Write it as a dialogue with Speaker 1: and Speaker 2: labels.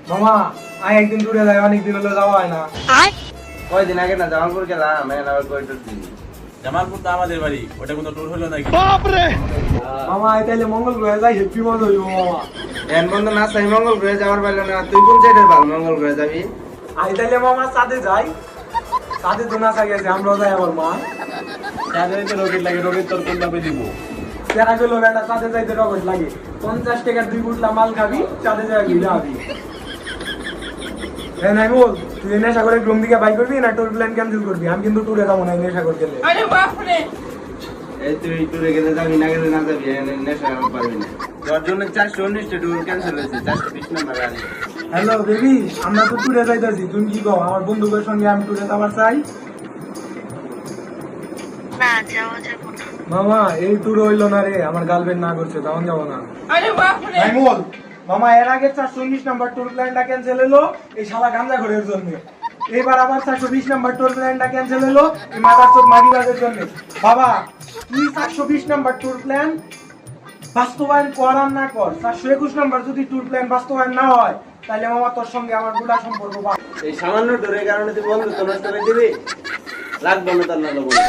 Speaker 1: মামা আয় একদিন ট্যুরে যাই, অনেকদিন হলো যাওয়া হয় না।
Speaker 2: কয়দিন আগে না জামালপুর গেলাম, আবার কয় ট্যুর দিন।
Speaker 3: জামালপুর তো আমাদের বাড়ি, ওটা কোনো ট্যুর হলো নাকি?
Speaker 1: মামা আয় তাইলে মঙ্গল গ্রহে যাই, হেপি মজা হইব মামা।
Speaker 2: এন বন্ধু না চাই মঙ্গল গ্রহে যাওয়ার পারলো না, তুই কোন সাইডের ভালো মঙ্গল গ্রহে যাবি?
Speaker 1: আয় তাইলে মামা চাঁদে যাই, চাঁদে তো না চাই গেছে, আমরাও যাই আমার মা।
Speaker 3: চাঁদের তো রকেট লাগে, রকেট তোর কোন দামে দিব?
Speaker 1: তেরা গেল বেটা চাঁদে যাইতে রকেট লাগে, 50 টাকার 2 গুটলা মাল খাবি, চাঁদে যাই ঘুরে আবি। হ্যাঁ নাই বল, তুই নেশা করে রুম দিকে বাই করবি না ট্যুর প্ল্যান ক্যান্সেল করবি? আমি কিন্তু ট্যুরে যাবো না নেশা করে গেলে।
Speaker 2: এই তুই ট্যুরে গেলে যাবি না গেলে না যাবি, নেশা পারবি না। তোর জন্য 419টা ট্যুর ক্যান্সেল হয়েছে, 420 নাম্বার গাড়ি।
Speaker 1: হ্যালো বেবি, আমরা তো ট্যুরে যাইতেছি, তুমি কি কও? আমার বন্ধুদের সঙ্গে আমি ট্যুরে যাবার চাই।
Speaker 4: না যাওয়া যাবে না।
Speaker 1: মামা এই ট্যুর হইলো না রে, আমার গার্লফ্রেন্ড না করছে, তখন যাবো না। নাইমুল, মামা এর আগে 419 নাম্বার ট্যুর প্ল্যানটা ক্যান্সেল হলো এই শালা গাঁজা ঘরের জন্য। এবার আবার 420 নাম্বার ট্যুর প্ল্যানটা ক্যান্সেল হলো এই মাদার চোদ মাগিবাজের জন্য। বাবা তুই 420 নাম্বার ট্যুর প্ল্যান বাস্তবায়ন কর আর না কর, 421 নাম্বার যদি ট্যুর প্ল্যান বাস্তবায়ন না হয় তাহলে মামা তোর সঙ্গে আমার গুলা সম্পর্ক বা
Speaker 2: এই সামান্য ট্যুরের কারণে তুই বন্ধুত্ব নষ্ট করে দিবি? লাগবে না তার না বন্ধু।